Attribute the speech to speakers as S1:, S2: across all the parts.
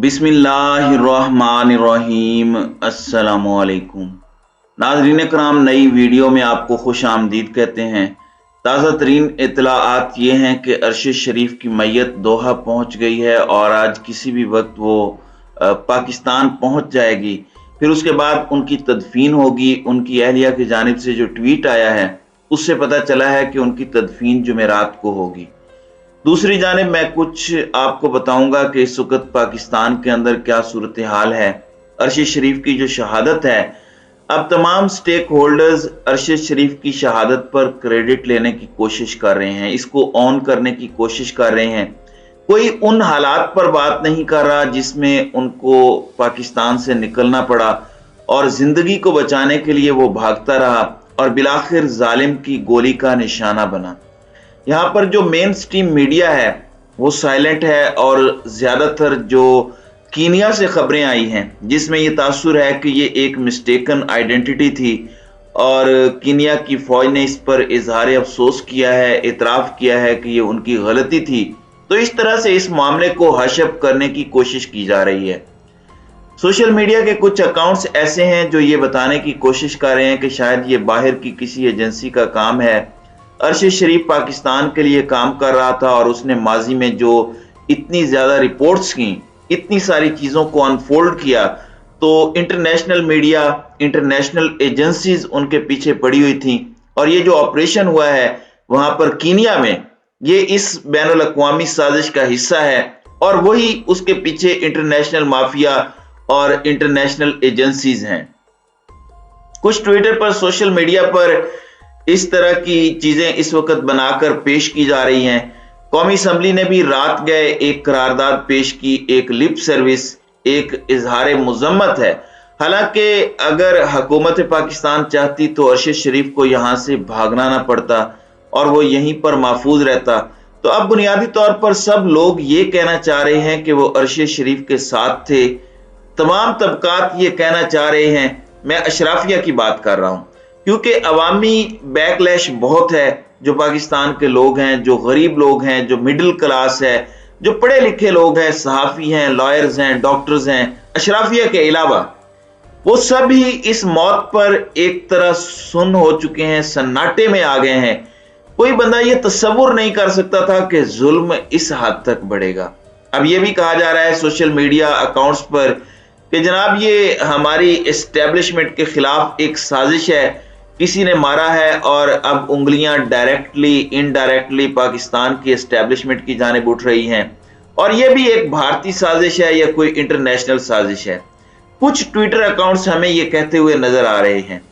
S1: बिस्मिल्लाहिर्रहमानिर्रहीम। अस्सलामुअलैकुम नाज़रीन कराम, नई वीडियो में आपको खुश आमदीद कहते हैं। ताज़ा तरीन इत्तलाआत ये हैं कि अरशद शरीफ की मैयत दोहा पहुँच गई है और आज किसी भी वक्त वो पाकिस्तान पहुँच जाएगी। फिर उसके बाद उनकी तदफीन होगी। उनकी अहलिया की जानिब से जो ट्वीट आया है उससे पता चला है कि उनकी तदफीन जुमेरात को होगी। दूसरी जानिब मैं कुछ आपको बताऊंगा कि इस वक्त पाकिस्तान के अंदर क्या सूरत हाल है। अरशद शरीफ की जो शहादत है, अब तमाम स्टेक होल्डर्स अरशद शरीफ की शहादत पर क्रेडिट लेने की कोशिश कर रहे हैं, इसको ऑन करने की कोशिश कर रहे हैं। कोई उन हालात पर बात नहीं कर रहा जिसमें उनको पाकिस्तान से निकलना पड़ा और जिंदगी को बचाने के लिए वो भागता रहा और बिलाखिर जालिम की गोली का निशाना बना। यहाँ पर जो मेन स्ट्रीम मीडिया है वो साइलेंट है और ज्यादातर जो कीनिया से खबरें आई हैं जिसमें ये तासुर है कि ये एक मिस्टेकन आइडेंटिटी थी और कीनिया की फौज ने इस पर इजहार अफसोस किया है, इतराफ किया है कि ये उनकी गलती थी। तो इस तरह से इस मामले को हशप करने की कोशिश की जा रही है। सोशल मीडिया के कुछ अकाउंट्स ऐसे हैं जो ये बताने की कोशिश कर रहे हैं कि शायद ये बाहर की किसी एजेंसी का काम है। अरशद शरीफ पाकिस्तान के लिए काम कर रहा था और उसने माजी में जो इतनी ज्यादा रिपोर्ट्स की, इतनी सारी चीजों को अनफोल्ड किया, तो इंटरनेशनल मीडिया, इंटरनेशनल एजेंसीज उनके पीछे पड़ी हुई थी। और ये जो ऑपरेशन हुआ है वहां पर कीनिया में, ये इस बैनुल अक़वामी साजिश का हिस्सा है और वही उसके पीछे इंटरनेशनल माफिया और इंटरनेशनल एजेंसीज हैं। कुछ ट्विटर पर, सोशल मीडिया पर इस तरह की चीजें इस वक्त बनाकर पेश की जा रही हैं। कौमी असम्बली ने भी रात गए एक करारदाद पेश की, एक लिप सर्विस, एक इजहार मुजम्मत है। हालांकि अगर हुकूमत पाकिस्तान चाहती तो अरशद शरीफ को यहां से भागना ना पड़ता और वो यहीं पर महफूज रहता। तो अब बुनियादी तौर पर सब लोग ये कहना चाह रहे हैं कि वो अरशद शरीफ के साथ थे। तमाम तबकात ये कहना चाह रहे हैं। मैं अशराफिया की बात कर रहा हूं क्योंकि अवामी बैकलैश बहुत है। जो पाकिस्तान के लोग हैं, जो गरीब लोग हैं, जो मिडिल क्लास है, जो पढ़े लिखे लोग हैं, सहाफ़ी हैं, लॉयर्स हैं, डॉक्टर्स हैं, अशराफिया के अलावा, वो सब ही इस मौत पर एक तरह सुन्न हो चुके हैं, सन्नाटे में आ गए हैं। कोई बंदा ये तस्वुर नहीं कर सकता था कि जुल्म इस हद तक बढ़ेगा। अब ये भी कहा जा रहा है सोशल मीडिया अकाउंट्स पर कि जनाब ये हमारी एस्टेब्लिशमेंट के खिलाफ एक साजिश है, किसी ने मारा है और अब उंगलियां डायरेक्टली इनडायरेक्टली पाकिस्तान की एस्टेब्लिशमेंट की जानिब उठ रही हैं और यह भी एक भारतीय साजिश है या कोई इंटरनेशनल साजिश है। कुछ ट्विटर अकाउंट्स हमें यह कहते हुए नजर आ रहे हैं।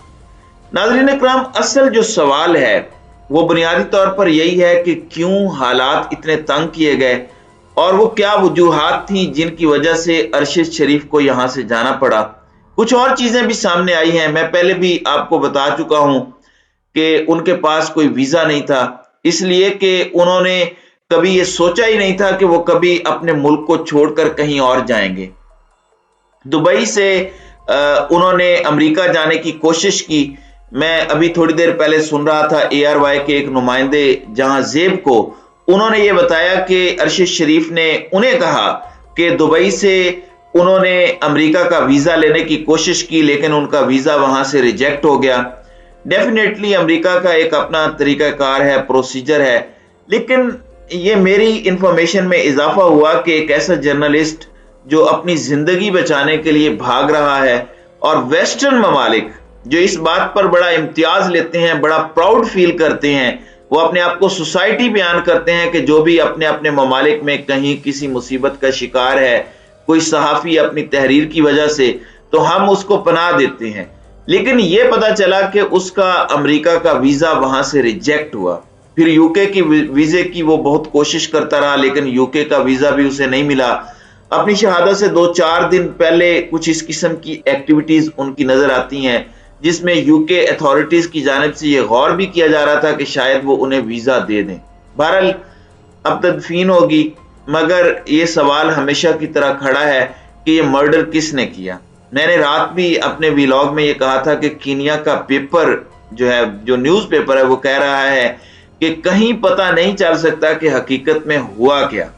S1: नाज़रीन इकराम, असल जो सवाल है वो बुनियादी तौर पर यही है कि क्यों हालात इतने तंग किए गए और वो क्या वजूहात थी जिनकी वजह से अरशद शरीफ को यहां से जाना पड़ा। कुछ और चीजें भी सामने आई हैं। मैं पहले भी आपको बता चुका हूं कि उनके पास कोई वीजा नहीं था, इसलिए कि उन्होंने कभी ये सोचा ही नहीं था कि वो कभी अपने मुल्क को छोड़कर कहीं और जाएंगे। दुबई से उन्होंने अमेरिका जाने की कोशिश की। मैं अभी थोड़ी देर पहले सुन रहा था ARY के एक नुमाइंदे जहां जेब को, उन्होंने ये बताया कि अरशद शरीफ ने उन्हें कहा कि दुबई से उन्होंने अमेरिका का वीजा लेने की कोशिश की लेकिन उनका वीजा वहां से रिजेक्ट हो गया। डेफिनेटली अमेरिका का एक अपना तरीकाकार है, प्रोसीजर है, लेकिन ये मेरी इंफॉर्मेशन में इजाफा हुआ कि एक ऐसा जर्नलिस्ट जो अपनी जिंदगी बचाने के लिए भाग रहा है और वेस्टर्न ममालिक जो इस बात पर बड़ा इम्तियाज लेते हैं, बड़ा प्राउड फील करते हैं, वो अपने आप को सोसाइटी बयान करते हैं कि जो भी अपने अपने ममालिक में कहीं किसी मुसीबत का शिकार है, कोई सहाफी अपनी तहरीर की वजह से, तो हम उसको पनाह देते हैं। लेकिन यह पता चला कि उसका अमेरिका का वीजा वहां से रिजेक्ट हुआ। फिर यूके की वीजे की वो बहुत कोशिश करता रहा लेकिन यूके का वीजा भी उसे नहीं मिला। अपनी शहादत से 2-4 दिन पहले कुछ इस किस्म की एक्टिविटीज उनकी नजर आती हैं जिसमें यूके अथॉरिटीज की जानिब से यह गौर भी किया जा रहा था कि शायद वो उन्हें वीजा दे दें। बहरहाल अब तदफीन होगी, मगर ये सवाल हमेशा की तरह खड़ा है कि ये मर्डर किसने किया। मैंने रात भी अपने व्लॉग में ये कहा था कि कीनिया का पेपर जो है, जो न्यूज़पेपर है, वो कह रहा है कि कहीं पता नहीं चल सकता कि हकीकत में हुआ क्या,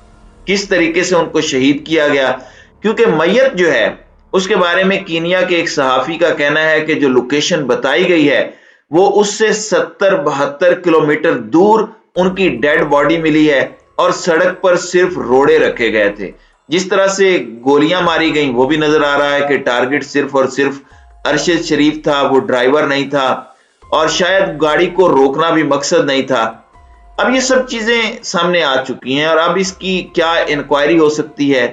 S1: किस तरीके से उनको शहीद किया गया, کیونکہ میت جو ہے اس کے بارے میں کینیا کے ایک صحافی کا کہنا ہے کہ جو لوکیشن بتائی گئی ہے وہ اس سے 70-72 کلومیٹر دور ان کی ڈیڈ باڈی ملی ہے، اور سڑک پر صرف روڑے رکھے گئے تھے۔ جس طرح سے گولیاں ماری گئیں وہ بھی نظر آ رہا ہے کہ ٹارگٹ صرف اور صرف ارشد شریف تھا، وہ ڈرائیور نہیں تھا، اور شاید گاڑی کو روکنا بھی مقصد نہیں تھا۔ اب یہ سب چیزیں سامنے آ چکی ہیں، اور اب اس کی کیا انکوائری ہو سکتی ہے؟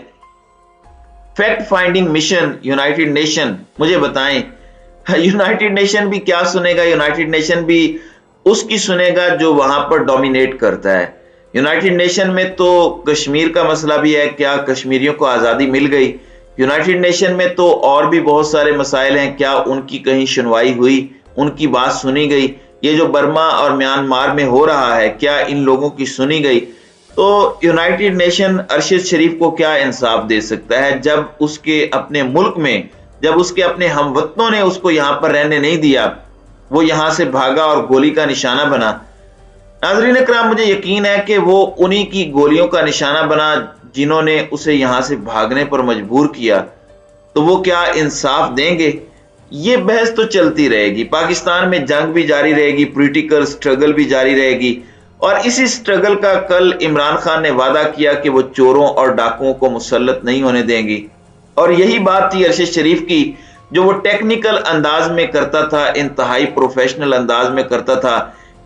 S1: Fact finding mission United nation, مجھے بتائیں یونائٹڈ نیشن بھی کیا سنے گا؟ یونائٹڈ نیشن بھی اس کی سنے گا جو وہاں پر ڈومینیٹ کرتا ہے۔ یونائٹڈ نیشن میں تو کشمیر کا مسئلہ بھی ہے، کیا کشمیریوں کو آزادی مل گئی؟ یونائٹڈ نیشن میں تو اور بھی بہت سارے مسائل ہیں، کیا ان کی کہیں سنوائی ہوئی، ان کی بات سنی گئی؟ یہ جو برما اور میانمار میں ہو رہا ہے کیا ان لوگوں کی سنی گئی؟ تو یونائٹڈ نیشن ارشد شریف کو کیا انصاف دے سکتا ہے جب اس کے اپنے ملک میں، جب اس کے اپنے ہم وطنوں نے اس کو یہاں پر رہنے نہیں دیا، وہ یہاں سے بھاگا اور گولی کا نشانہ بنا۔ ناظرین اکرام، مجھے یقین ہے کہ وہ انہی کی گولیوں کا نشانہ بنا جنہوں نے اسے یہاں سے بھاگنے پر مجبور کیا، تو وہ کیا انصاف دیں گے؟ یہ بحث تو چلتی رہے گی، پاکستان میں جنگ بھی جاری رہے گی، پولیٹیکل سٹرگل بھی جاری رہے گی، اور اسی سٹرگل کا کل عمران خان نے وعدہ کیا کہ وہ چوروں اور ڈاکوؤں کو مسلط نہیں ہونے دیں گی، اور یہی بات تھی ارشد شریف کی جو وہ ٹیکنیکل انداز میں کرتا تھا، انتہائی پروفیشنل انداز میں کرتا تھا،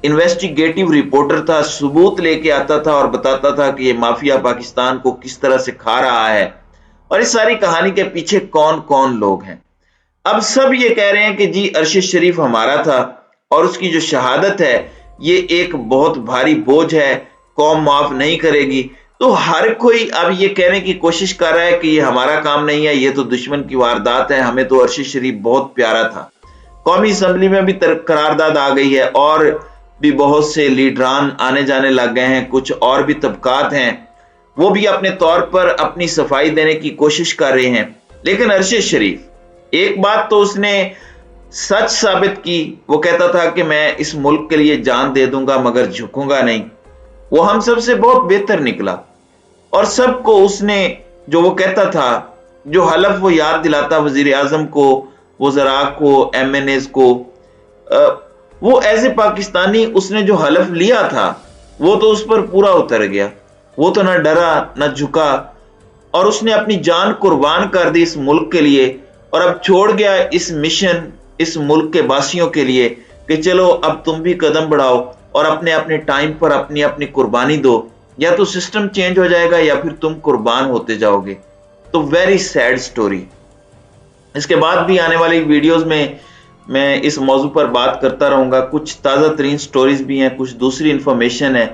S1: انویسٹیگیٹو رپورٹر تھا، ثبوت لے کے آتا تھا اور بتاتا تھا کہ یہ مافیا پاکستان کو کس طرح سے کھا رہا ہے، اور اس ساری کہانی کے پیچھے کون کون لوگ ہیں۔ اب سب یہ کہہ رہے ہیں کہ جی ارشد شریف ہمارا تھا، اور اس کی جو شہادت ہے یہ ایک بہت بھاری بوجھ ہے، قوم معاف نہیں کرے گی۔ تو ہر کوئی اب یہ کہنے کی کوشش کر رہا ہے کہ یہ ہمارا کام نہیں ہے، یہ تو دشمن کی واردات ہے، ہمیں تو ارشد شریف بہت پیارا تھا۔ قومی اسمبلی میں بھی قرارداد آ گئی ہے، اور بھی بہت سے لیڈران آنے جانے لگ گئے ہیں، کچھ اور بھی طبقات ہیں وہ بھی اپنے طور پر اپنی صفائی دینے کی کوشش کر رہے ہیں۔ لیکن ارشد شریف ایک بات تو اس نے سچ ثابت کی، وہ کہتا تھا کہ میں اس ملک کے لیے جان دے دوں گا مگر جھکوں گا نہیں۔ وہ ہم سب سے بہت بہتر نکلا، اور سب کو اس نے جو وہ کہتا تھا، جو حلف وہ یاد دلاتا وزیر اعظم کو، وزراء کو، ایم این ایز کو، وہ ایز اے پاکستانی اس نے جو حلف لیا تھا وہ تو اس پر پورا اتر گیا، وہ تو نہ ڈرا نہ جھکا، اور اس نے اپنی جان قربان کر دی اس ملک کے لیے، اور اب چھوڑ گیا اس مشن اس ملک کے باسیوں کے لیے کہ چلو اب تم بھی قدم بڑھاؤ اور اپنے اپنے ٹائم پر اپنی اپنی قربانی دو، یا تو سسٹم چینج ہو جائے گا یا پھر تم قربان ہوتے جاؤ گے۔ تو ویری سیڈ سٹوری۔ اس کے بعد بھی آنے والی ویڈیوز میں اس موضوع پر بات کرتا رہوں گا، کچھ تازہ ترین سٹوریز بھی ہیں، کچھ دوسری انفارمیشن ہے۔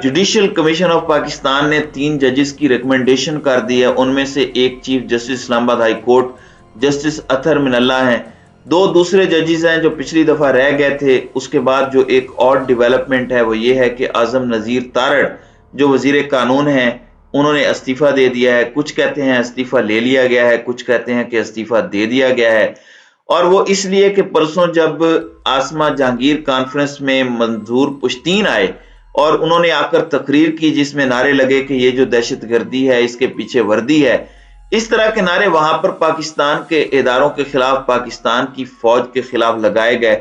S1: جوڈیشل کمیشن آف پاکستان نے 3 ججز کی ریکمنڈیشن کر دی ہے، ان میں سے ایک چیف جسٹس اسلام آباد ہائی کورٹ جسٹس اطہر من اللہ ہیں، 2 دوسرے ججز ہیں جو پچھلی دفعہ رہ گئے تھے۔ اس کے بعد جو ایک اور ڈیولپمنٹ ہے وہ یہ ہے کہ اعظم نذیر تارڑ جو وزیر قانون ہیں انہوں نے استعفیٰ دے دیا ہے، کچھ کہتے ہیں استعفیٰ لے لیا گیا ہے، کچھ کہتے ہیں کہ استعفیٰ دے دیا گیا ہے، اور وہ اس لیے کہ پرسوں جب آسما جہانگیر کانفرنس میں منظور پشتین آئے اور انہوں نے آ کر تقریر کی جس میں نعرے لگے کہ یہ جو دہشت گردی ہے اس کے پیچھے وردی ہے، اس طرح کے نعرے وہاں پر پاکستان کے اداروں کے خلاف، پاکستان کی فوج کے خلاف لگائے گئے،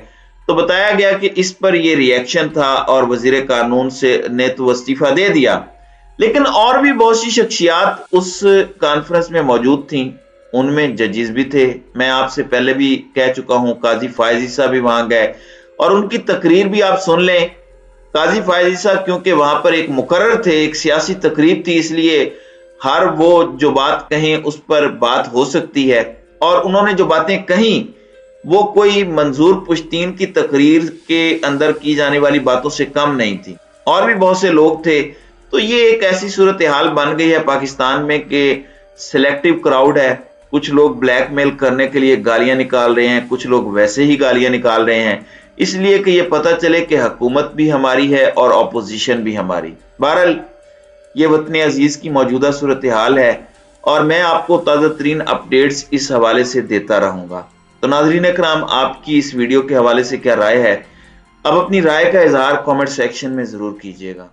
S1: تو بتایا گیا کہ اس پر یہ ری ایکشن تھا اور وزیر قانون نے تو استعفیٰ دے دیا۔ لیکن اور بھی بہت سی شخصیات اس کانفرنس میں موجود تھیں، ان میں ججز بھی تھے، میں آپ سے پہلے بھی کہہ چکا ہوں، قاضی فائز عیسیٰ بھی وہاں گئے اور ان کی تقریر بھی آپ سن لیں۔ قاضی فائز عیسیٰ کیونکہ وہاں پر ایک مقرر تھے، ایک سیاسی تقریب تھی، اس لیے ہر وہ جو بات کہیں اس پر بات ہو سکتی ہے، اور انہوں نے جو باتیں کہیں وہ کوئی منظور پشتین کی تقریر کے اندر کی جانے والی باتوں سے کم نہیں تھی، اور بھی بہت سے لوگ تھے۔ تو یہ ایک ایسی صورتحال بن گئی ہے پاکستان میں کہ سلیکٹیو کراؤڈ ہے، کچھ لوگ بلیک میل کرنے کے لیے گالیاں نکال رہے ہیں، کچھ لوگ ویسے ہی گالیاں نکال رہے ہیں، اس لیے کہ یہ پتہ چلے کہ حکومت بھی ہماری ہے اور اپوزیشن بھی ہماری۔ بہرحال یہ وطن عزیز کی موجودہ صورتحال ہے، اور میں آپ کو تازہ ترین اپڈیٹس اس حوالے سے دیتا رہوں گا۔ تو ناظرین اکرام، آپ کی اس ویڈیو کے حوالے سے کیا رائے ہے؟ اب اپنی رائے کا اظہار کامنٹ سیکشن میں ضرور کیجیے گا۔